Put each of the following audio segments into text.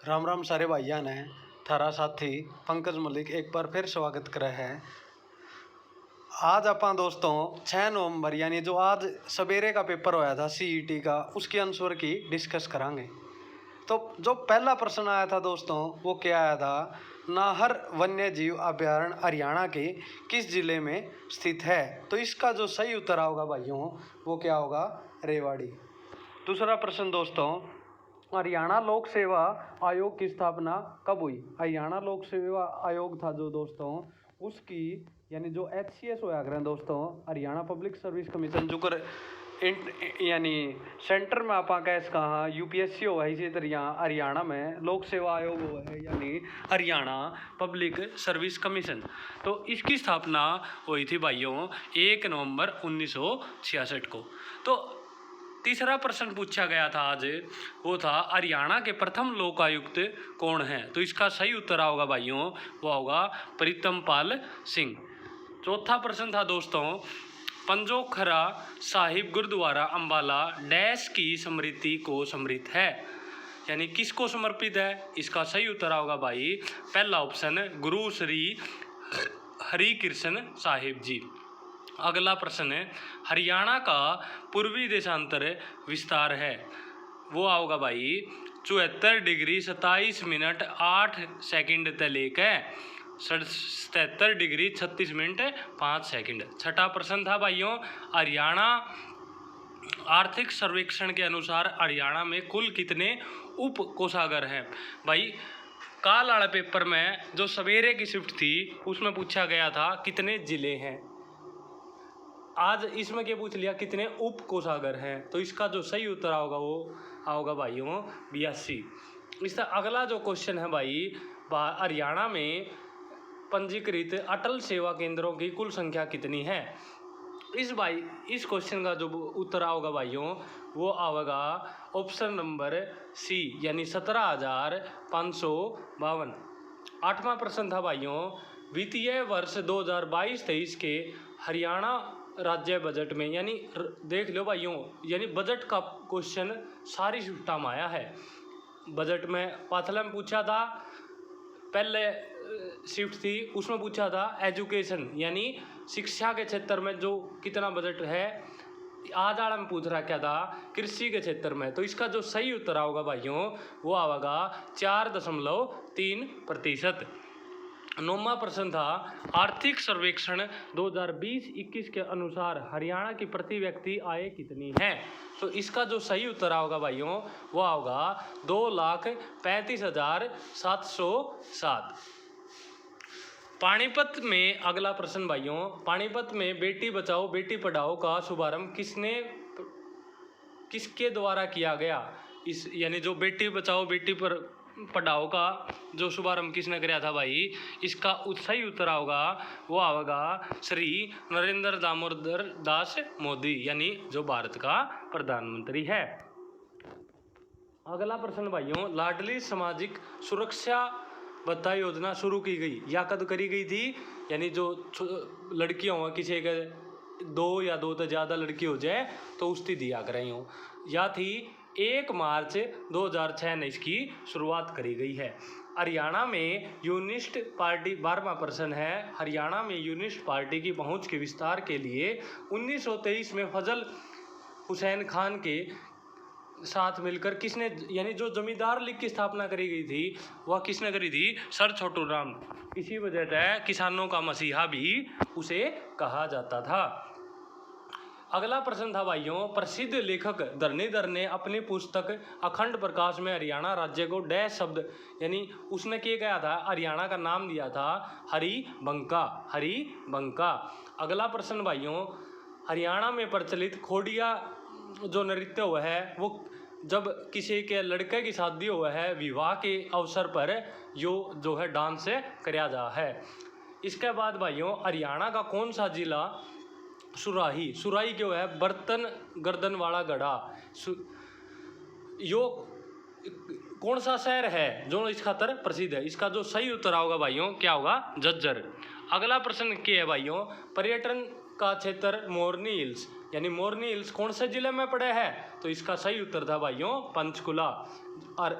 राम राम सारे भाइया ने थारा साथी पंकज मलिक एक बार फिर स्वागत करे है। आज अपन दोस्तों 6 नवंबर यानी जो आज सवेरे का पेपर होया था सीईटी का, उसके आंसर की डिस्कस करांगे। तो जो पहला प्रश्न आया था दोस्तों वो क्या आया था, नाहर वन्य जीव अभ्यारण्य हरियाणा के किस जिले में स्थित है। तो इसका जो सही उत्तर होगा भाइयों वो क्या होगा, रेवाड़ी। दूसरा प्रश्न दोस्तों, हरियाणा लोक सेवा आयोग की स्थापना कब हुई। हरियाणा लोक सेवा आयोग था जो दोस्तों उसकी यानी जो HCS होया करें दोस्तों, हरियाणा पब्लिक सर्विस कमीशन, जो कर यानी सेंटर में आप कैस कहा UPSC हुआ है, इसी तरह हरियाणा में लोक सेवा आयोग हुआ है यानी हरियाणा पब्लिक सर्विस कमीशन। तो इसकी स्थापना हुई थी भाइयों 1 नवंबर 1966 को। तो तीसरा प्रश्न पूछा गया था आज, वो था हरियाणा के प्रथम लोकायुक्त कौन है। तो इसका सही उत्तर होगा भाइयों वो होगा प्रीतमपाल सिंह। चौथा प्रश्न था दोस्तों, पंजोखरा साहिब गुरुद्वारा अंबाला डैश की स्मृति को समर्पित है, यानी किसको समर्पित है। इसका सही उत्तर होगा भाई पहला ऑप्शन गुरु श्री हरिकृष्ण साहिब जी। अगला प्रश्न है, हरियाणा का पूर्वी देशांतर विस्तार है, वो आओगा भाई 74 डिग्री 27 मिनट 8 सेकंड तक लेकर 77 डिग्री 36 मिनट 5 सेकंड। छठा प्रश्न था भाइयों, हरियाणा आर्थिक सर्वेक्षण के अनुसार हरियाणा में कुल कितने उप कोषागार हैं। भाई काल वाले पेपर में जो सवेरे की शिफ्ट थी उसमें पूछा गया था कितने जिले हैं, आज इसमें क्या पूछ लिया कितने उप कोषागार हैं। तो इसका जो सही उत्तर होगा वो आओगा भाइयों 82। इसका अगला जो क्वेश्चन है भाई, हरियाणा में पंजीकृत अटल सेवा केंद्रों की कुल संख्या कितनी है। इस क्वेश्चन का जो उत्तर आओगा भाइयों वो आएगा ऑप्शन नंबर सी यानी 17,552। आठवां प्रश्न था भाइयों, वित्तीय वर्ष 2022-23 के हरियाणा राज्य बजट में, यानी देख लो भाइयों यानी बजट का क्वेश्चन सारी शिफ्टा में आया है। बजट में पाथला में पूछा था, पहले शिफ्ट थी उसमें पूछा था एजुकेशन यानी शिक्षा के क्षेत्र में जो कितना बजट है, आज आड़ा में पूछ रहा क्या था कृषि के क्षेत्र में। तो इसका जो सही उत्तर होगा भाइयों वो आएगा 4.3%। नौवां प्रश्न था, आर्थिक सर्वेक्षण 2020-21 के अनुसार हरियाणा की प्रति व्यक्ति आय कितनी है। तो इसका जो सही उत्तर होगा भाइयों वो होगा 2,35,707। पानीपत में अगला प्रश्न भाइयों, पानीपत में बेटी बचाओ बेटी पढ़ाओ का शुभारंभ किसके द्वारा किया गया। इस यानी जो बेटी बचाओ बेटी पढ़ाओ का जो शुभारंभ किसने कराया था भाई, इसका सही उत्तर होगा वो आएगा श्री नरेंद्र दामोदर दास मोदी यानी जो भारत का प्रधानमंत्री है। अगला प्रश्न भाइयों, लाडली सामाजिक सुरक्षा भत्ता योजना शुरू की गई या कब करी गई थी, यानी जो लड़कियां हो किसी के 2 या 2 से ज़्यादा लड़की हो जाए तो उसकी दिया कर रही हूँ, या थी 1 मार्च 2006 में इसकी शुरुआत करी गई है। हरियाणा में यूनिस्ट पार्टी 12वां प्रश्न है, हरियाणा में यूनिस्ट पार्टी की पहुंच के विस्तार के लिए 1923 में फजल हुसैन खान के साथ मिलकर किसने यानी जो जमींदार लीग की स्थापना करी गई थी वह किसने करी थी, सर छोटू राम। इसी वजह से किसानों का मसीहा भी उसे कहा जाता था। अगला प्रश्न था भाइयों, प्रसिद्ध लेखक धरणीधर ने अपनी पुस्तक अखंड प्रकाश में हरियाणा राज्य को डैश शब्द यानी उसने क्या कहा था, हरियाणा का नाम दिया था हरिबंका। अगला प्रश्न भाइयों, हरियाणा में प्रचलित खोड़िया जो नृत्य हुआ है वो जब किसी के लड़के की शादी हुआ है विवाह के अवसर पर जो है डांस कराया जा है। इसके बाद भाइयों, हरियाणा का कौन सा जिला सुराही क्यों है, बर्तन गर्दन वाला गढ़ा, यो कौन सा शहर है जो इस खातर प्रसिद्ध है। इसका जो सही उत्तर होगा भाइयों क्या होगा, झज्जर। अगला प्रश्न क्या है भाइयों, पर्यटन का क्षेत्र मोरनी हिल्स यानी मोरनी हिल्स कौन से जिले में पड़े है। तो इसका सही उत्तर था भाइयों पंचकुला। और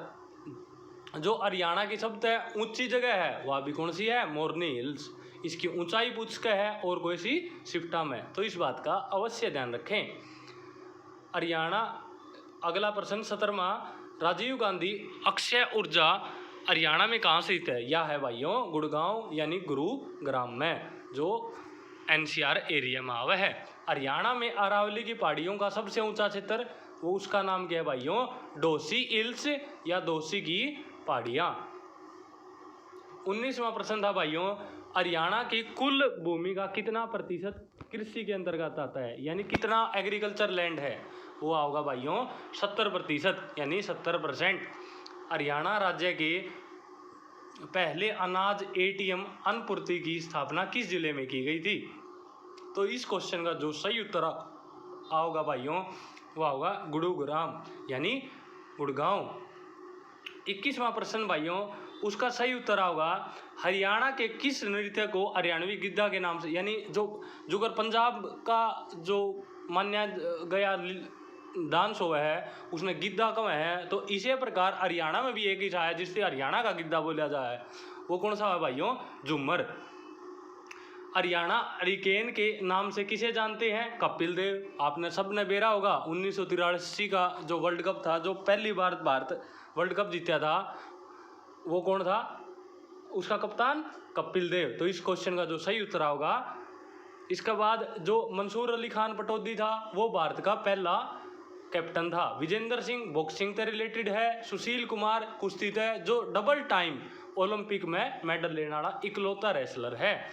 जो हरियाणा की सबसे ऊंची जगह है वह भी कौन सी है, मोरनी हिल्स। इसकी ऊंचाई पुष्कर है और कोई सी सिफ्टा में, तो इस बात का अवश्य ध्यान रखें। हरियाणा, अगला प्रश्न 17वां, राजीव गांधी अक्षय ऊर्जा हरियाणा में कहाँ स्थित है? यह है भाइयों गुड़गांव यानी गुरुग्राम में, जो एनसीआर एरिया में आवा है। हरियाणा में अरावली की पहाड़ियों का सबसे ऊंचा क्षेत्र, वो उसका नाम क्या है भाइयों, डोसी हिल्स या डोसी की पहाड़ियाँ। 19वां प्रश्न था भाइयों, हरियाणा की कुल भूमि का कितना प्रतिशत कृषि के अंतर्गत आता है, यानी कितना एग्रीकल्चर लैंड है? वो होगा भाइयों 70%, यानी 70%। हरियाणा राज्य के पहले अनाज एटीएम अनपूर्ति की स्थापना किस जिले में की गई थी? तो इस क्वेश्चन का जो सही उत्तर आओगा भाइयों वह होगा गुरुग्राम यानी गुड़गांव। 21वां प्रश्न भाइयों, उसका सही उत्तर होगा हरियाणा के किस नृत्य को हरियाणवी गिद्धा के नाम से, यानी जो अगर पंजाब का जो मान्या गया डांस हुआ है उसमें गिद्धा कम है, तो इसी प्रकार हरियाणा में भी एक ही है जिससे हरियाणा का गिद्धा बोला जाए, वो कौन सा है भाइयों, झूमर। हरियाणा हरिकेन के नाम से किसे जानते हैं? कपिल देव। आपने सबने बेरा होगा 1983 का जो वर्ल्ड कप था, जो पहली बार भारत वर्ल्ड कप जीता था, वो कौन था? उसका कप्तान कपिल देव। तो इस क्वेश्चन का जो सही उत्तर होगा। इसके बाद जो मंसूर अली खान पटौदी था वो भारत का पहला कैप्टन था। विजेंद्र सिंह बॉक्सिंग से रिलेटेड है। सुशील कुमार कुश्ती थे, जो डबल टाइम ओलंपिक में मेडल लेने वाला इकलौता रेसलर है।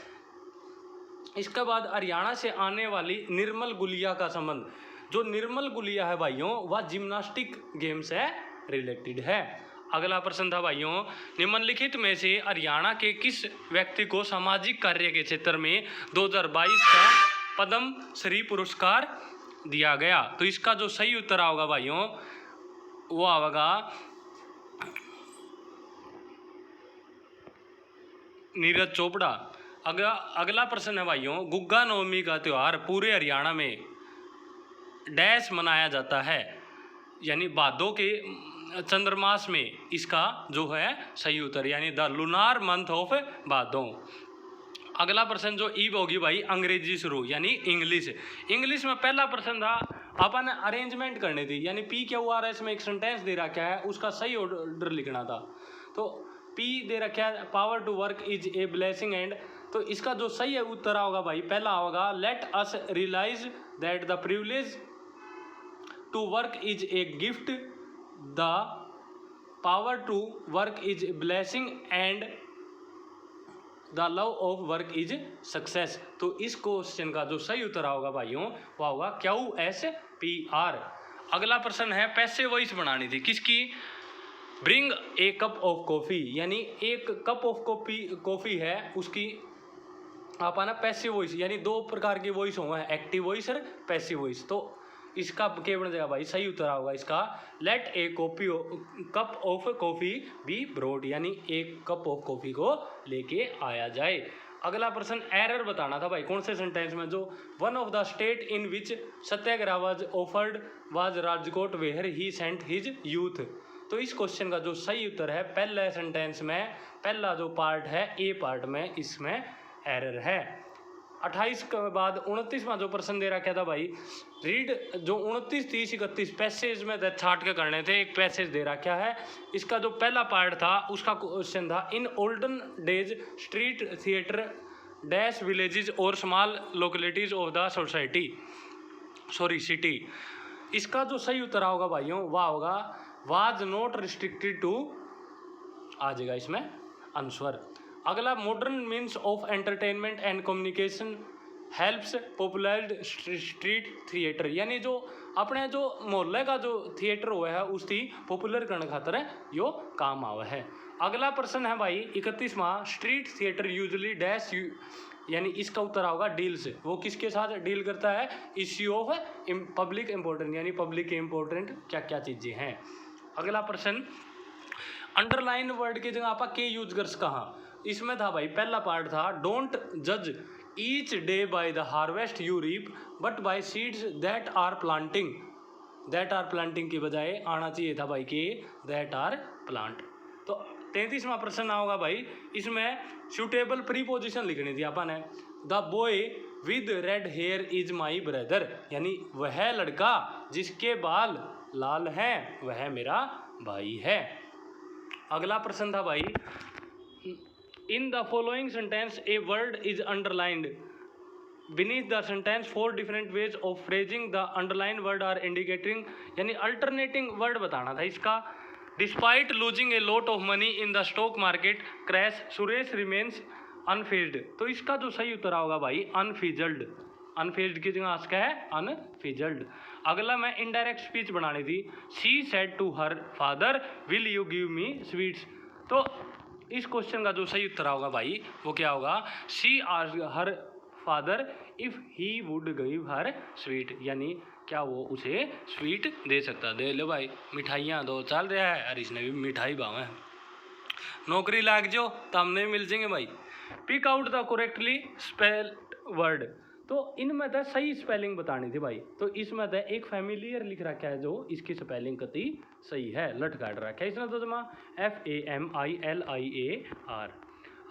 इसके बाद हरियाणा से आने वाली निर्मल गुलिया का संबंध, जो निर्मल गुलिया है भाइयों वह जिम्नास्टिक गेम से रिलेटेड है। अगला प्रश्न था भाइयों, निम्नलिखित में से हरियाणा के किस व्यक्ति को सामाजिक कार्य के क्षेत्र में 2022 का पद्म श्री पुरस्कार दिया गया? तो इसका जो सही उत्तर होगा भाइयों वो आएगा नीरज चोपड़ा। अगला प्रश्न है भाइयों, गुग्गा नवमी का त्यौहार पूरे हरियाणा में डैश मनाया जाता है, यानी भादों के चंद्रमास में इसका जो है सही उत्तर, यानी द लूनार मंथ ऑफ भादों। अगला प्रश्न जो ईब होगी भाई अंग्रेजी शुरू यानी इंग्लिश। इंग्लिश में पहला प्रश्न था अपन अरेंजमेंट करनी थी, यानी पी क्या हुआ इसमें एक सेंटेंस दे रखा है उसका सही ऑर्डर लिखना था। तो पी दे रखा है power to work is a blessing and, तो इसका जो सही है उत्तर होगा भाई पहला होगा let us realise that the privilege to work is a gift, the power to work is blessing and the love of work is success. तो इस क्वेश्चन का जो सही उत्तर होगा भाइयों वह होगा QSPR। अगला प्रश्न है पैसे वॉइस बनानी थी किसकी? Bring a cup of coffee, यानी एक कप ऑफ कॉफी है उसकी आप आना पैसिव वॉइस, यानी दो प्रकार की वॉइस हुआ है, एक्टिव वॉइस और पैसिव वॉइस। तो इसका क्या बन जाएगा भाई सही उत्तर होगा इसका let a cup of coffee be brewed, यानी एक कप ऑफ कॉफी को लेके आया जाए। अगला प्रश्न एरर बताना था भाई कौन से सेंटेंस में, जो one of the state in which satyagraha was offered was Rajkot where he sent his youth. तो इस क्वेश्चन का जो सही उत्तर है पहले सेंटेंस में पहला जो पार्ट है ए पार्ट में इसमें एरर है। 28 के बाद 29वां जो प्रश्न दे रखा था भाई रीड, जो 29, 30, 31 पैसेज में छाट के करने थे, एक पैसेज दे रखा है। इसका जो पहला पार्ट था उसका क्वेश्चन था in olden days street theatre dash villages और small localities of the city. इसका जो सही उत्तर होगा भाइयों वह होगा वाज नॉट रिस्ट्रिक्टेड टू, आ जाएगा इसमें आंसर। अगला modern means of entertainment and communication helps popular street theatre, यानी जो अपने जो मोहल्ले का जो थिएटर हुआ है उसकी पॉपुलर करने खातर यो काम आवा है। अगला प्रश्न है भाई 31वां स्ट्रीट थिएटर यूजुअली डैश यानी इसका उत्तर होगा डील्स, वो किसके साथ डील करता है? इश्यू ऑफ पब्लिक इम्पोर्टेंट, यानी पब्लिक के इम्पोर्टेंट क्या क्या चीज़ें हैं। अगला प्रश्न अंडरलाइन वर्ड की जगह आप के यूज कर कहाँ? इसमें था भाई पहला पार्ट था डोंट जज each day by the harvest you reap but by seeds that are planting की बजाय आना चाहिए था भाई कि दैट आर प्लांट। तो तो 33वां प्रश्न होगा भाई, इसमें सुटेबल प्रीपोजिशन लिखनी थी अपन ने। The boy with red here is my brother, यानी वह लड़का जिसके बाल लाल हैं वह मेरा भाई है। अगला प्रश्न था भाई, in the following sentence a word is underlined beneath the sentence 4 different ways of phrasing the underlined word are indicating, यानी अल्टरनेटिंग वर्ड बताना था इसका। Despite losing a lot of money in the stock market crash Suresh remains unfazed, तो इसका जो सही उत्तर होगा भाई अनफिजल्ड। अनफेज्ड की जगह इसका है अनफिजल्ड। अगला मैं इनडायरेक्ट स्पीच बनानी थी, she said to her father will you give me sweets, तो इस क्वेश्चन का जो सही उत्तर होगा भाई वो क्या होगा, she asked her father if he would give her sweet, यानी क्या वो उसे स्वीट दे सकता। दे लो भाई मिठाइयाँ दो चल रहा है, और इसने भी मिठाई भावे, नौकरी लाग जो तो हमने मिल जाएंगे भाई। Pick out the correctly spelled word, तो इनमें तो सही स्पेलिंग बतानी थी भाई, तो इसमें तो एक फैमिलियर लिख रखा है जो इसकी स्पेलिंग कति सही है, लट काट रखा है इसने तो जमा FAMILIAR।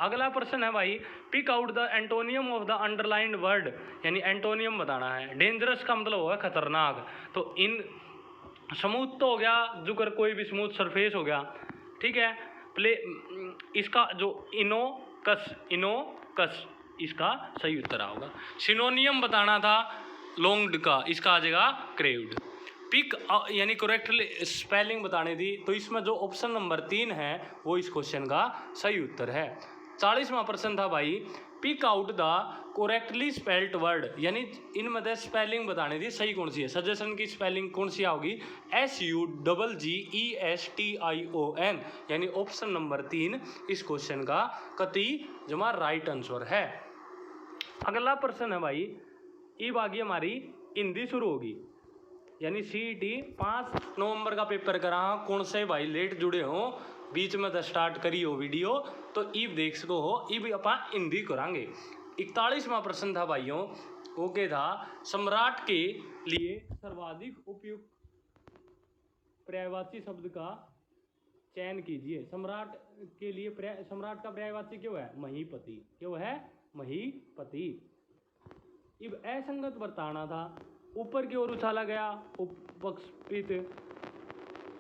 अगला प्रश्न है भाई, pick out the antonym of the underlined word, यानी एंटोनियम बताना है। डेंजरस का मतलब होगा खतरनाक, तो इन स्मूथ तो हो गया, जुगर कोई भी स्मूथ सरफेस हो गया, ठीक है। प्ले इसका जो इनोकस इसका सही उत्तर होगा। सिनोनियम बताना था लॉन्ग्ड का, इसका आ जाएगा क्रेव्ड। पिक यानी करेक्टली स्पेलिंग बतानी थी, तो इसमें जो ऑप्शन नंबर 3 है वो इस क्वेश्चन का सही उत्तर है। 40वां प्रश्न था भाई, pick out the correctly spelled word, यानी इनमें से स्पेलिंग बतानी थी सही कौन सी है। सजेशन की स्पेलिंग कौन सी होगी, SUGGESTION, यानी ऑप्शन नंबर 3 इस क्वेश्चन का कति जमा राइट आंसर है। अगला प्रश्न है भाई, ये बागी हमारी हिंदी शुरू होगी, यानी CET 5 नवंबर का पेपर करा, कौन से भाई लेट जुड़े हो बीच में तो स्टार्ट करी हो वीडियो, तो ईब देख सको हो, ईब अपन हिंदी करांगे। 41वां प्रश्न था भाइयों, वो क्या था, सम्राट के लिए सर्वाधिक उपयुक्त पर्यायवाची शब्द का चयन कीजिए। सम्राट के लिए सम्राट का पर्यायवाची क्यों है, महीपति, क्यों है महीपति। इब असंगत बरताना था, ऊपर की ओर उछाला गया, उपक्षपित,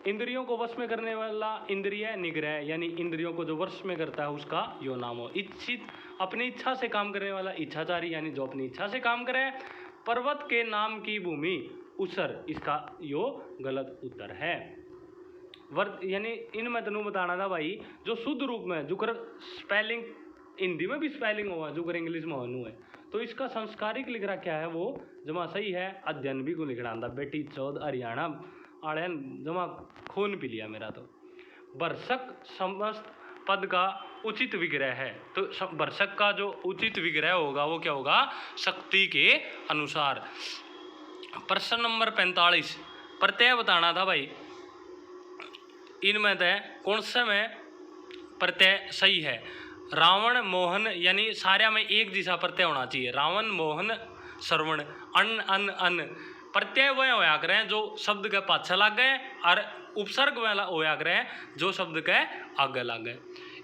इंद्रियों को वश में करने वाला इंद्रिय निग्रह, यानी इंद्रियों को जो वश में करता है उसका यो नाम हो। इच्छित अपनी इच्छा से काम करने वाला इच्छाचारी, यानी जो अपनी इच्छा से काम करे। पर्वत के नाम की भूमि उसर, इसका यो गलत उत्तर है। यानी इनमें तनु बताना था भाई, जो शुद्ध रूप में जुकर स्पेलिंग हिंदी में भी स्पेलिंग हुआ, जुकर इंग्लिश में होनू है, तो इसका संस्कारिक लिख रखा है वो जमा सही है। अध्ययन भी को लिखना था, बेटी चौध हरियाणा आड़े जमा खून पी लिया मेरा। तो वर्षक समस्त पद का उचित विग्रह है, तो वर्षक का जो उचित विग्रह होगा वो क्या होगा, शक्ति के अनुसार। प्रश्न नंबर 45, प्रत्यय बताना था भाई, इनमें से कौन से में प्रत्यय सही है। रावण मोहन, यानी सारे में एक जैसा प्रत्यय होना चाहिए, रावण मोहन श्रवण। अन अन अन प्रत्यय वह होया करें जो शब्द के पाछे लग गए, और उपसर्ग वाला होया करें जो शब्द के आगे लग गए।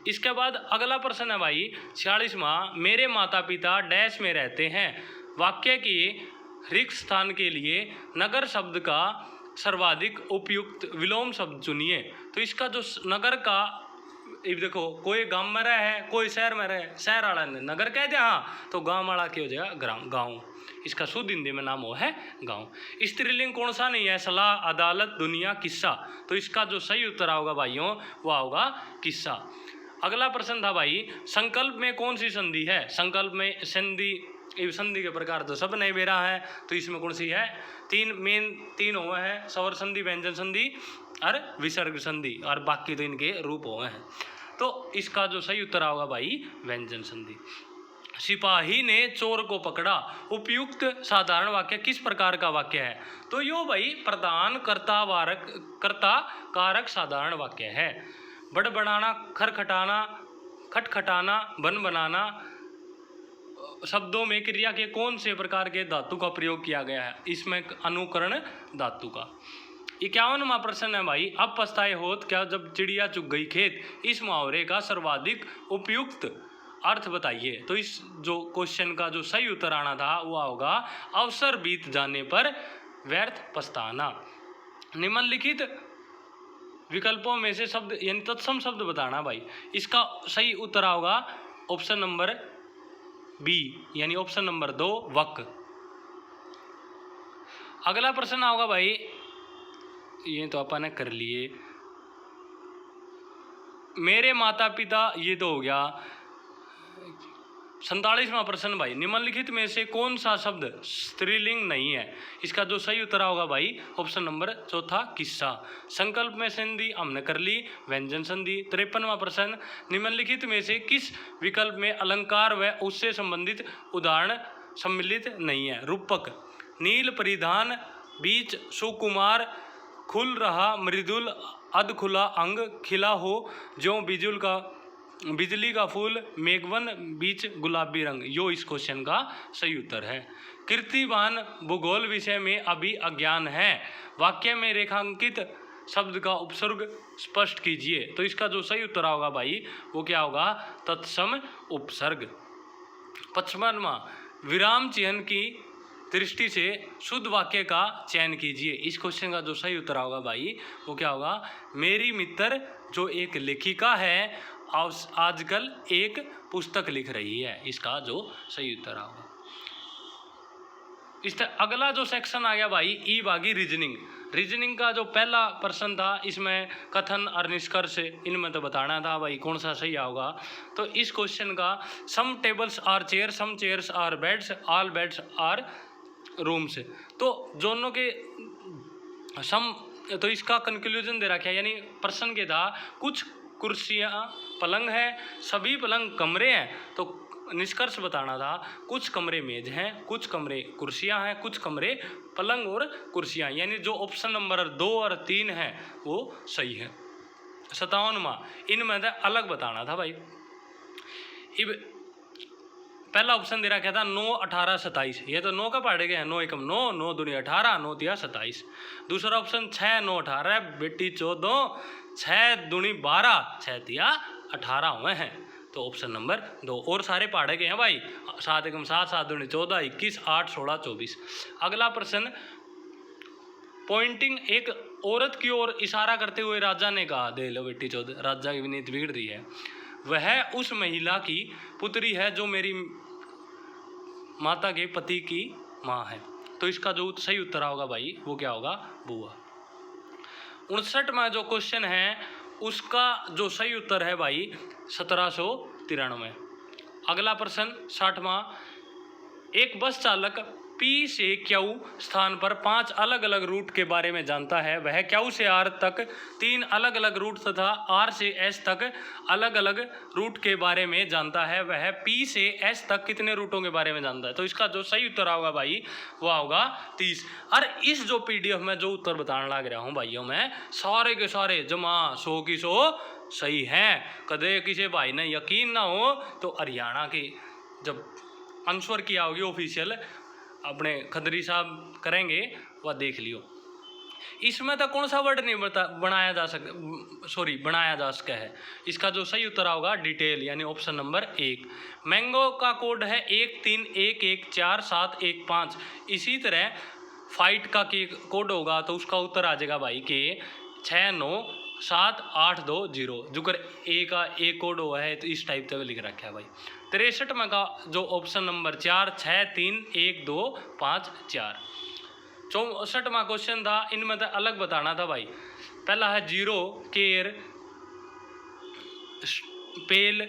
इसके बाद अगला प्रश्न है भाई 46वां, मेरे माता पिता डैश में रहते हैं। वाक्य की रिक्त स्थान के लिए नगर शब्द का सर्वाधिक उपयुक्त विलोम शब्द चुनिए। तो इसका जो नगर का, देखो कोई गांव में रहे है, कोई शहर में रहे, शहर वाला ने नगर कह दिया, हाँ, तो गांव वाला क्या हो जाएगा गांव, इसका शुद्ध हिंदी में नाम हो है गांव। स्त्रीलिंग कौन सा नहीं है, सलाह, अदालत, दुनिया, किस्सा, तो इसका जो सही उत्तर होगा भाइयों वो होगा किस्सा। अगला प्रश्न था भाई, संकल्प में कौन सी संधि है। संकल्प में संधि के प्रकार तो सब नहीं बेरा है, तो इसमें कौन सी है, तीन हुए हैं, स्वर संधि, व्यंजन संधि और विसर्ग संधि, और बाकी तो इनके रूप हुए हैं। तो इसका जो सही उत्तर होगा भाई व्यंजन संधि। सिपाही ने चोर को पकड़ा, उपयुक्त साधारण वाक्य किस प्रकार का वाक्य है। तो यो भाई प्रधान कर्ता कारक साधारण वाक्य है। बड़बड़ाना, खरखटाना, खटखटाना, बन बनाना शब्दों में क्रिया के कौन से प्रकार के धातु का प्रयोग किया गया है, इसमें अनुकरण धातु का। 51वां प्रश्न है भाई, अब पछताए होत क्या जब चिड़िया चुग गई खेत, इस मुहावरे का सर्वाधिक उपयुक्त अर्थ बताइए। तो इस जो क्वेश्चन का जो सही उत्तर आना था वो होगा अवसर बीत जाने पर व्यर्थ पछताना। निम्नलिखित विकल्पों में से शब्द यानी तत्सम शब्द बताना भाई। इसका सही उत्तर होगा ऑप्शन नंबर बी यानी ऑप्शन नंबर 2 वक। अगला प्रश्न होगा भाई, ये तो अपन ने कर लिए। मेरे माता पिता, ये तो हो गया। 47वां प्रश्न भाई, निम्नलिखित में से कौन सा शब्द स्त्रीलिंग नहीं है। इसका जो सही उत्तर होगा भाई ऑप्शन नंबर 4 किस्सा। संकल्प में संधि हमने कर ली, व्यंजन संधि। 53वां प्रश्न, निम्नलिखित में से किस विकल्प में अलंकार व उससे संबंधित उदाहरण सम्मिलित नहीं है। रूपक, नील परिधान, बीच सुकुमार, खुल रहा मृदुल, अध खुला अंग, खिला हो ज्यों बिजली का फूल, मेघवन, बीच गुलाबी रंग। यो इस क्वेश्चन का सही उत्तर है। कीर्तिवान भूगोल विषय में अभी अज्ञान है, वाक्य में रेखांकित शब्द का उपसर्ग स्पष्ट कीजिए। तो इसका जो सही उत्तर होगा भाई वो क्या होगा, तत्सम उपसर्ग। 55वां, विराम चिन्ह की दृष्टि से शुद्ध वाक्य का चयन कीजिए। इस क्वेश्चन का जो सही उत्तर होगा भाई वो क्या होगा, मेरी मित्र जो एक लेखिका है आजकल एक पुस्तक लिख रही है। इसका जो सही उत्तर होगा। इस अगला जो सेक्शन आ गया भाई ई भागी रीजनिंग। रीजनिंग का जो पहला प्रश्न था इसमें कथन और निष्कर्ष इनमें तो बताना था भाई कौन सा सही होगा। तो इस क्वेश्चन का some tables are chair, some chairs are beds, all beds are rooms. तो दोनों के सम, तो इसका कंक्लूजन दे रखा है यानी प्रश्न के था कुछ कुर्सियां पलंग है, सभी पलंग कमरे हैं। तो निष्कर्ष बताना था कुछ कमरे मेज हैं, कुछ कमरे कुर्सियां हैं, कुछ कमरे पलंग और कुर्सियां, यानी जो ऑप्शन नंबर 2 और 3 है वो सही है। 57वां, इनमें से अलग बताना था भाई। पहला ऑप्शन दे रखा था 9, 18, 27। ये तो 9 का पढ़े गए हैं, 9 एकम 9, 9 दूनी 18, 9 तिया 27। दूसरा ऑप्शन 6, 9, 18, बेटी 14, 6 दूनी 12, 6 तिया 18 हुए हैं। तो ऑप्शन नंबर 2। और सारे पढ़े गए हैं भाई, 7 एकम 7, 7 दूनी 14, 21, 8, 16, 24। अगला प्रश्न, पॉइंटिंग एक औरत की ओर इशारा करते हुए राजा ने कहा, दे लो बेटी 14, राजा की विनीत बिगड़ रही है, वह उस महिला की पुत्री है जो मेरी माता के पति की माँ है। तो इसका जो सही उत्तर होगा भाई वो क्या होगा, बुआ। 59वां जो क्वेश्चन है उसका जो सही उत्तर है भाई 1793। अगला प्रश्न 60वां, एक बस चालक P से Q स्थान पर 5 अलग अलग रूट के बारे में जानता है। वह Q से R तक 3 अलग अलग रूट तथा R से S तक अलग अलग रूट के बारे में जानता है। वह P से S तक कितने रूटों के बारे में जानता है। तो इसका जो सही उत्तर होगा भाई वो होगा 30। और इस जो PDF में जो उत्तर बताने लग रहा हूँ भाइयों में सारे के सारे जमा 100 की 100 सही हैं। कदे किसी भाई ने यकीन ना हो तो हरियाणा की जब आंसर किया होगी ऑफिशियल अपने खदरी साहब करेंगे वह देख लियो। इसमें तो कौन सा वर्ड नहीं बनाया जा सका है। इसका जो सही उत्तर होगा डिटेल यानी ऑप्शन नंबर 1। मैंगो का कोड है 13114715। इसी तरह फाइट का कोड होगा तो उसका उत्तर आ जाएगा भाई के 697820। जुकर ए का एक कोड हुआ है तो इस टाइप से लिख रखा है भाई। 63 का जो ऑप्शन नंबर 4 631254। 64वां क्वेश्चन था, इनमें तो अलग बताना था भाई। पहला है जीरो, केयर, पेल,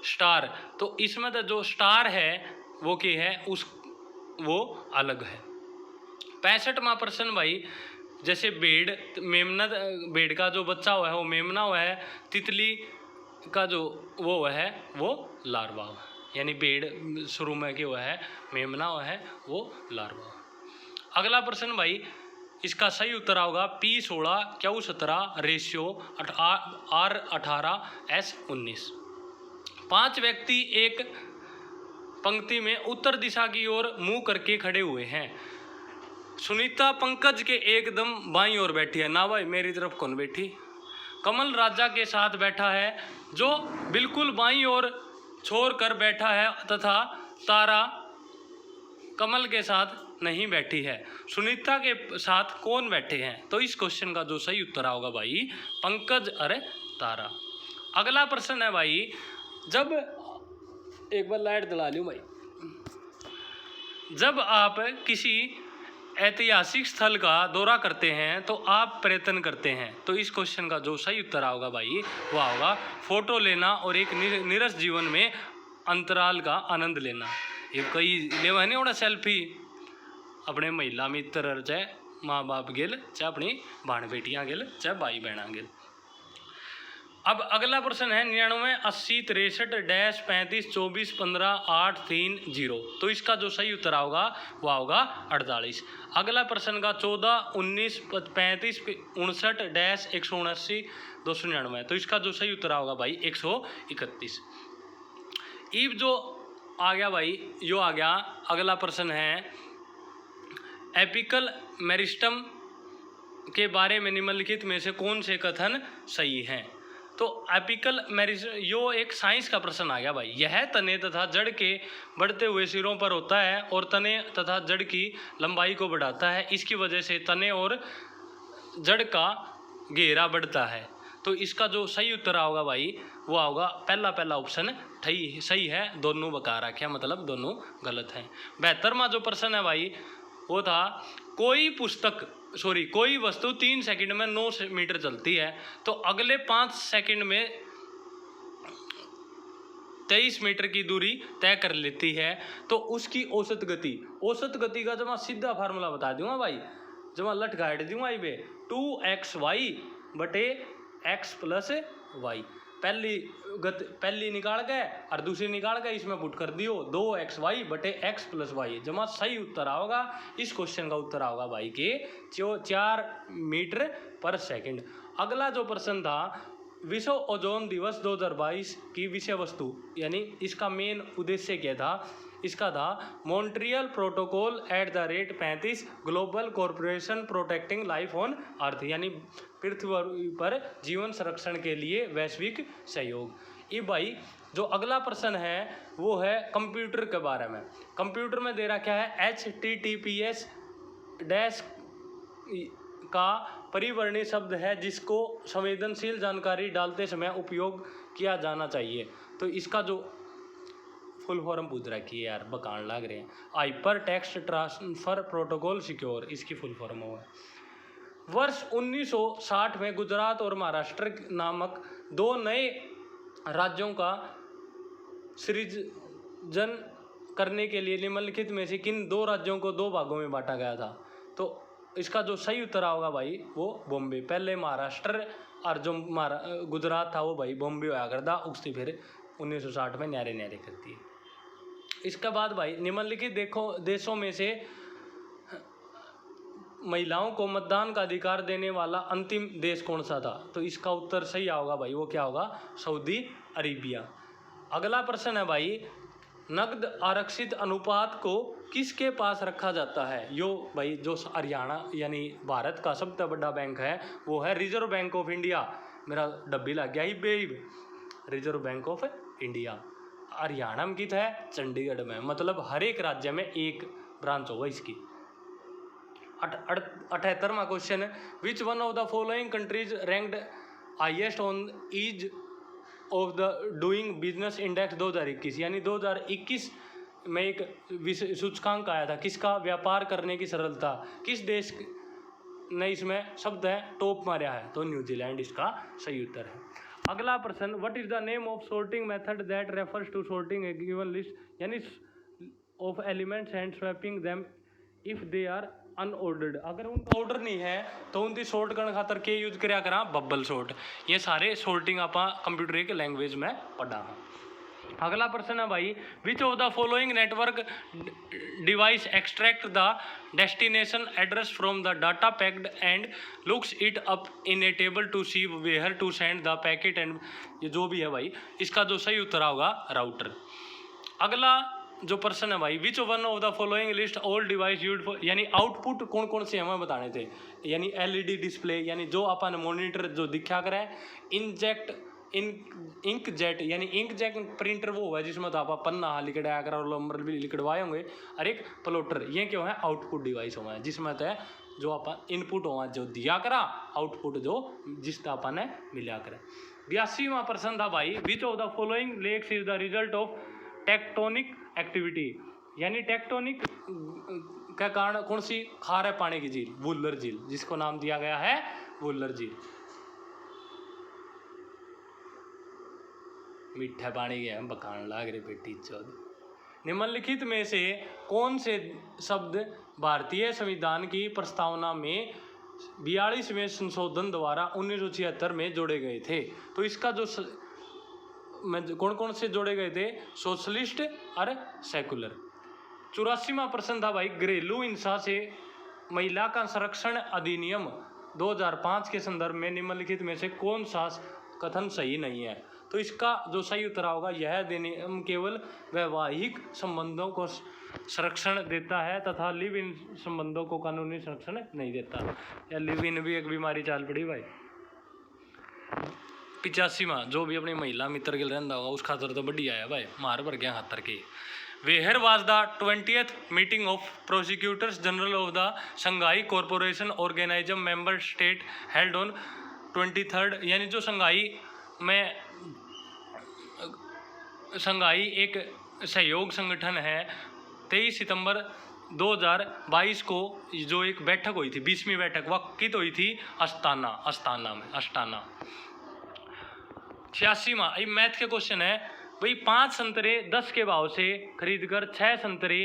स्टार। तो इसमें तो जो स्टार है वो क्या है वो अलग है। 65वां प्रश्न भाई, जैसे मेमना भेड़ का जो बच्चा हुआ है वो मेमना हुआ है, तितली का जो वो हुआ है वो लार्वा हुआ है। यानी भेड़ शुरू में क्या हुआ है मेमना हुआ है वो लार्वा हुआ। अगला प्रश्न भाई, इसका सही उत्तर होगा P16 Q17 ratio R18 S19। 5 व्यक्ति एक पंक्ति में उत्तर दिशा की ओर मुंह करके खड़े हुए हैं। सुनीता पंकज के एकदम बाईं ओर बैठी है, ना भाई मेरी तरफ कौन बैठी? कमल राजा के साथ बैठा है, जो बिल्कुल बाईं ओर छोड़ कर बैठा है, तथा तारा कमल के साथ नहीं बैठी है। सुनीता के साथ कौन बैठे हैं? तो इस क्वेश्चन का जो सही उत्तर होगा भाई पंकज और तारा। अगला प्रश्न है भाई, जब एक बार लाइट जला लूं भाई, जब आप किसी ऐतिहासिक स्थल का दौरा करते हैं तो आप पर्यटन करते हैं, तो इस क्वेश्चन का जो सही उत्तर होगा भाई वो होगा फोटो लेना और एक नीरस जीवन में अंतराल का आनंद लेना। ये कई लेवा नहीं होना सेल्फी अपने महिला मित्र चाहे माँ बाप गेल, चाहे अपनी भाण बेटियाँ गेल, चाहे भाई बहना गेल। अब अगला प्रश्न है 99 80 63 35 24 15 8 3 0। तो इसका जो सही उत्तर होगा वह होगा 48। अगला प्रश्न का 14 19 35 59 179 299। तो इसका जो सही उत्तर होगा भाई 131। इब जो आ गया भाई, यो आ गया अगला प्रश्न है एपिकल मेरिस्टम के बारे में निम्नलिखित में से कौन से कथन सही हैं? तो एपिकल मेरिस्टम यो एक साइंस का प्रश्न आ गया भाई। यह तने तथा जड़ के बढ़ते हुए सिरों पर होता है और तने तथा जड़ की लंबाई को बढ़ाता है। इसकी वजह से तने और जड़ का घेरा बढ़ता है। तो इसका जो सही उत्तर होगा भाई वो होगा पहला ऑप्शन सही है, दोनों बका रखे मतलब दोनों गलत हैं। 72वां जो प्रश्न है भाई वो था कोई वस्तु 3 सेकंड में 9 मीटर चलती है, तो अगले 5 सेकंड में 23 मीटर की दूरी तय कर लेती है, तो उसकी औसत गति का जब मैं सीधा फार्मूला बता दूंगा भाई, जब मैं लट गाइड दूंगा ये 2xy बटे x प्लस वाई। पहली निकाल गए और दूसरी निकाल गए, इसमें पुट कर दियो 2xy बटे x प्लस वाई। जमा सही उत्तर आओगा इस क्वेश्चन का उत्तर आओगा भाई के 4 मीटर पर सेकंड। अगला जो प्रश्न था विश्व ओजोन दिवस 2022 की विषय वस्तु यानी इसका मेन उद्देश्य क्या था? इसका था Montreal protocol @35 global corporation protecting life on earth, यानी पृथ्वी पर जीवन संरक्षण के लिए वैश्विक सहयोग। ये भाई जो अगला प्रश्न है वो है कंप्यूटर के बारे में। कंप्यूटर में दे रखा है HTTPS डैश का परिवर्णी शब्द है जिसको संवेदनशील जानकारी डालते समय उपयोग किया जाना चाहिए। तो इसका जो फुल फॉर्म पूछ रखी है यार, बकान लग रहे हैं। Hyper text transfer protocol secure, इसकी फुल फॉर्म हुआ। वर्ष 1960 में गुजरात और महाराष्ट्र नामक 2 नए राज्यों का सृजन करने के लिए निम्नलिखित में से किन 2 राज्यों को 2 भागों में बांटा गया था? तो इसका जो सही उत्तर होगा भाई वो बॉम्बे। पहले महाराष्ट्र और जो गुजरात था वो भाई बॉम्बे होया करता, उससे फिर 1960 में न्यारे करती है। इसके बाद भाई निम्नलिखित देशों में से महिलाओं को मतदान का अधिकार देने वाला अंतिम देश कौन सा था? तो इसका उत्तर सही होगा भाई वो क्या होगा? Saudi Arabia. अगला प्रश्न है भाई नकद आरक्षित अनुपात को किसके पास रखा जाता है? यो भाई जो हरियाणा यानी भारत का सबसे बड़ा बैंक है वो है रिजर्व बैंक ऑफ इंडिया। मेरा डब्बी लग गया ही बेब। Reserve bank of India Haryana में कित है? चंडीगढ़ में। मतलब हर एक राज्य में एक ब्रांच होगा इसकी। 78वां क्वेश्चन है which one of the following countries ranked highest on ease of the doing business index 2021, यानी 2021 में एक सूचकांक आया था किसका? व्यापार करने की सरलता। किस देश ने इसमें शब्द है टॉप मारा है? तो न्यूजीलैंड इसका सही उत्तर है। अगला प्रश्न what is the name of sorting method that refers to sorting a given list यानी of elements and swapping them if they are unordered. अगर उनका ऑर्डर नहीं है तो उनकी सॉर्ट करने खातर के यूज करा करा? Bubble sort. ये सारे सॉर्टिंग आप कंप्यूटर एक लैंग्वेज में पढ़ा है। अगला प्रश्न है भाई which of the following network device extract the destination address from the data packet and looks it up in a table to see where to send the packet and ये जो भी है भाई इसका जो सही उत्तर होगा राउटर। अगला जो प्रश्न है भाई, विच one of the following list all device used for, यानी आउटपुट कौन कौन से हमें बताने थे, यानी एलईडी डिस्प्ले, यानी जो अपन मॉनिटर जो दिखा करे, इंक जेट, यानी इंक जेट प्रिंटर वो हुआ है जिसमें तो आप पन्ना लिखवाया कर और नंबर भी लिखवाए होंगे, और एक प्लॉटर, ये क्यों है आउटपुट डिवाइस हुआ है जिसमें तो जो अपन इनपुट हुआ जो दिया करा, आउटपुट जो जिस अपन ने मिला करे। 82वां प्रश्न था भाई, which of the following lakes is the result of tectonic activity, यानी टेक्टोनिक का कारण कौन सी खार है पानी की झील, वुलर झील, जिसको नाम दिया गया है वुलर झील। मीठा पानी के हम बकान लाग रहे बेटी चौध। निम्नलिखित में से कौन से शब्द भारतीय संविधान की प्रस्तावना में 42वें संशोधन द्वारा 1976 में जोड़े गए थे? तो इसका जो कौन कौन से जोड़े गए थे, सोशलिस्ट और सेकुलर। 84वां प्रश्न था भाई, घरेलू हिंसा से महिला का संरक्षण अधिनियम 2005 के संदर्भ में निम्नलिखित में से कौन सा कथन सही नहीं है? तो इसका जो सही उत्तर होगा, यह अधिनियम केवल वैवाहिक संबंधों को संरक्षण देता है तथा लिव इन संबंधों को कानूनी संरक्षण नहीं देता। या लिव इन भी एक बीमारी चाल पड़ी भाई। 85वां, जो भी अपनी महिला मित्र के रहता होगा उस खातर तो बढ़िया है भाई, मार भर गया खातर के। Where was the 20th meeting of prosecutors general of the Shanghai corporation organism member state held on 23rd, यानी जो शंघाई एक सहयोग संगठन है, 23 सितंबर 2022 को जो एक बैठक हुई थी, 20वीं बैठक वक्त हुई थी अस्ताना में। 86वां, ये मैथ के क्वेश्चन है भाई, 5 संतरे 10 के भाव से खरीदकर 6 संतरे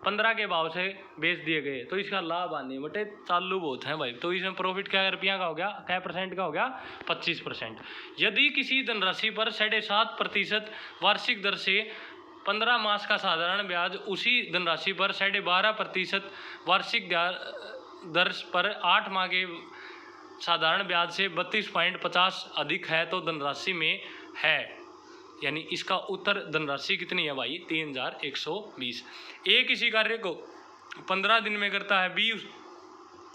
15 के भाव से बेच दिए गए, तो इसका लाभ आने बटे चालू बहुत है भाई। तो इसमें प्रॉफिट क्या रुपया का हो गया, क्या परसेंट का हो गया, 25%। यदि किसी धनराशि पर 7.5% वार्षिक दर से 15 मास का साधारण ब्याज उसी धनराशि पर 12.5% वार्षिक दर पर 8 माह के साधारण ब्याज से 32.50 अधिक है तो धनराशि में है, यानी इसका उत्तर धनराशि कितनी है भाई, 3120। एक इसी कार्य को 15 दिन में करता है, बी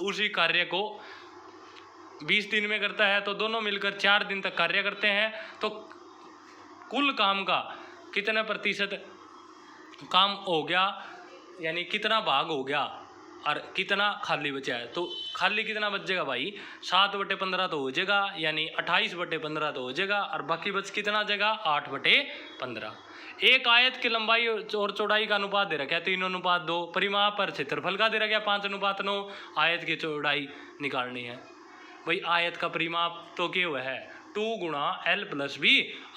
उसी कार्य को 20 दिन में करता है, तो दोनों मिलकर 4 दिन तक कार्य करते हैं, तो कुल काम का कितना प्रतिशत काम हो गया, यानी कितना भाग हो गया और कितना खाली बचा है। तो खाली कितना बचेगा भाई, 7/15 तो हो जाएगा, यानी 28/15 तो हो जाएगा, और बाकी बच कितना जाएगा, 8/15। एक आयत की लंबाई और चौड़ाई का अनुपात दे रखा है 3:2, परिमाप पर क्षेत्रफल का दे रखा है 5:9। आयत की चौड़ाई निकालनी है भाई, आयत का परिमाप तो क्या हुआ है 2 × L+B,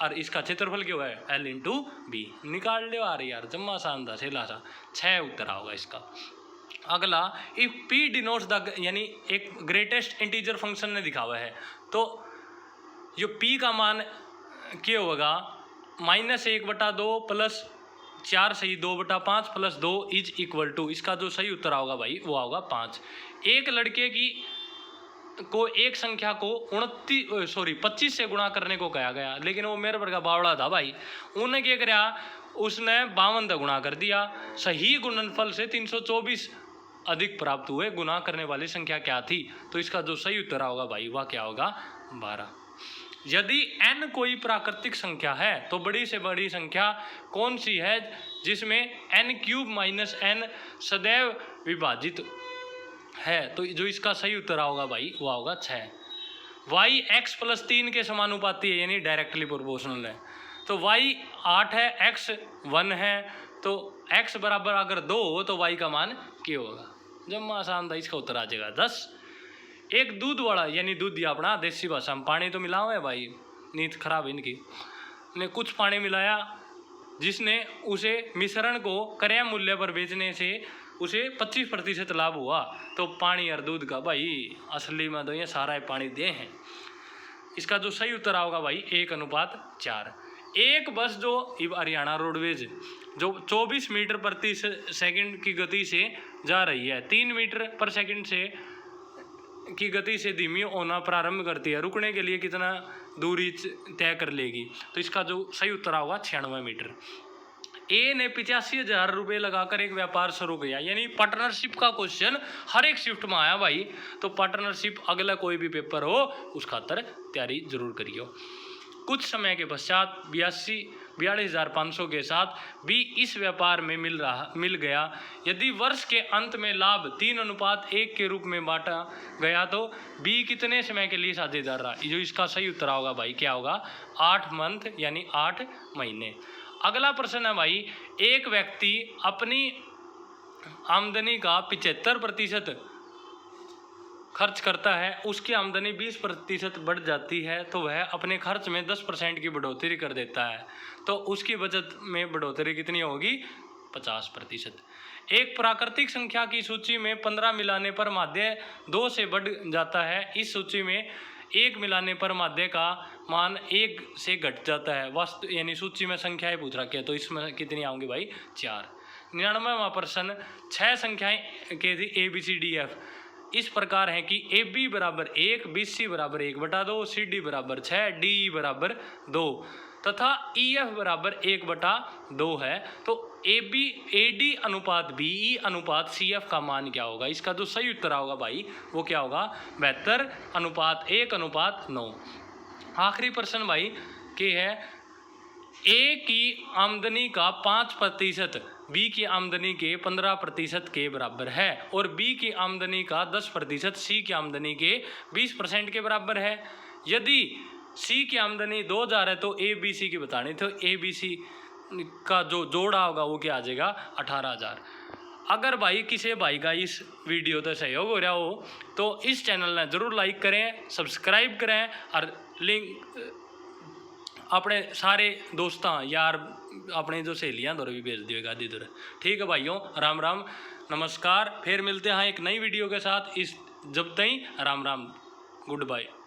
और इसका क्षेत्रफल क्या हुआ है L × B। निकाल लो यार, जम्मा शानदार से लासा 6 उत्तर होगा इसका। अगला, इफ P डिनोट्स द, यानी एक ग्रेटेस्ट इंटीजर फंक्शन ने दिखा हुआ है, तो जो P का मान क्या होगा, -1/2 + 4 सही 2/5 + 2 = इसका जो सही उत्तर होगा भाई वो होगा 5। एक लड़के की को एक संख्या को 25 से गुणा करने को कहा गया, लेकिन वो मेरे पर का बावड़ा था भाई, उन्हें क्या कराया, उसने 52 से गुणा कर दिया। सही गुणनफल से 324 अधिक प्राप्त हुए, गुना करने वाली संख्या क्या थी, तो इसका जो सही उत्तर होगा भाई वह क्या होगा 12। यदि n कोई प्राकृतिक संख्या है तो बड़ी से बड़ी संख्या कौन सी है जिसमें n³ - n सदैव विभाजित है, तो जो इसका सही उत्तर होगा भाई वह होगा 6। y x + 3 के समानुपाती है, यानी डायरेक्टली प्रोपोर्शनल है, तो y 8 है, x 1 है, तो x बराबर अगर 2 हो तो y का मान क्या होगा, जब आसान था, इसका उत्तर आ जाएगा 10। एक दूध वाला, यानी दूध दिया अपना देसी भाषा में, पानी तो मिलाओ है भाई, नींद खराब है इनकी, ने कुछ पानी मिलाया जिसने उसे मिश्रण को क्रय मूल्य पर बेचने से उसे 25% लाभ हुआ, तो पानी और दूध का भाई असली में तो ये सारा पानी दे हैं। इसका जो सही उत्तर होगा भाई 1:4। एक बस जो हरियाणा रोडवेज जो 24 मीटर प्रति सेकंड की गति से जा रही है, 3 मीटर पर सेकंड से की गति से धीमी होना प्रारंभ करती है, रुकने के लिए कितना दूरी तय कर लेगी, तो इसका जो सही उत्तर होगा 96 मीटर। ए ने 85,000 रुपये लगाकर एक व्यापार शुरू किया, यानी पार्टनरशिप का क्वेश्चन हर एक शिफ्ट में आया भाई। तो पार्टनरशिप अगला कोई भी पेपर हो उस खातर तैयारी जरूर करियो। कुछ समय के पश्चात 42,500 के साथ बी इस व्यापार में मिल गया। यदि वर्ष के अंत में लाभ 3:1 के रूप में बांटा गया तो बी कितने समय के लिए साझेदार रहा? जो इसका सही उत्तर होगा भाई क्या होगा? 8 मंथ यानी 8 महीने। अगला प्रश्न है भाई, एक व्यक्ति अपनी आमदनी का 75% खर्च करता है, उसकी आमदनी 20% बढ़ जाती है तो वह अपने खर्च में 10% की बढ़ोतरी कर देता है, तो उसकी बचत में बढ़ोतरी कितनी होगी? 50%। एक प्राकृतिक संख्या की सूची में 15 मिलाने पर माध्य 2 से बढ़ जाता है। इस सूची में 1 मिलाने पर माध्य का मान 1 से घट जाता है। वास्तु यानी सूची में संख्याएं पूछ रखी है, तो इसमें कितनी आऊँगी भाई? 4। 99वां प्रश्न, 6 संख्याएं के ABCDF इस प्रकार है कि AB बराबर 1, BC बराबर 1/2, CD बराबर 6, DE बराबर 2 तथा EF बराबर 1/2 है। तो AD अनुपात BE अनुपात CF का मान क्या होगा? इसका जो सही उत्तर होगा भाई वो क्या होगा? 72:1:9। आखिरी प्रश्न भाई के है, ए की आमदनी का 5% बी की आमदनी के 15% के बराबर है और बी की आमदनी का 10% सी की आमदनी के 20% के बराबर है। यदि सी की आमदनी 2,000 है तो ए बी सी की बतानी, तो ए बी सी का जो जोड़ा होगा वो क्या आ जाएगा? 18,000। अगर भाई किसी भाई का इस वीडियो तो सहयोग हो रहा हो तो इस चैनल ने ज़रूर लाइक करें, सब्सक्राइब करें और लिंक अपने सारे दोस्तों यार अपने जो सहेलियाँ दौर भी भेज दिएगा इधर। ठीक है भाइयों, राम राम नमस्कार। फिर मिलते हैं एक नई वीडियो के साथ। जब तक राम राम, गुड बाय।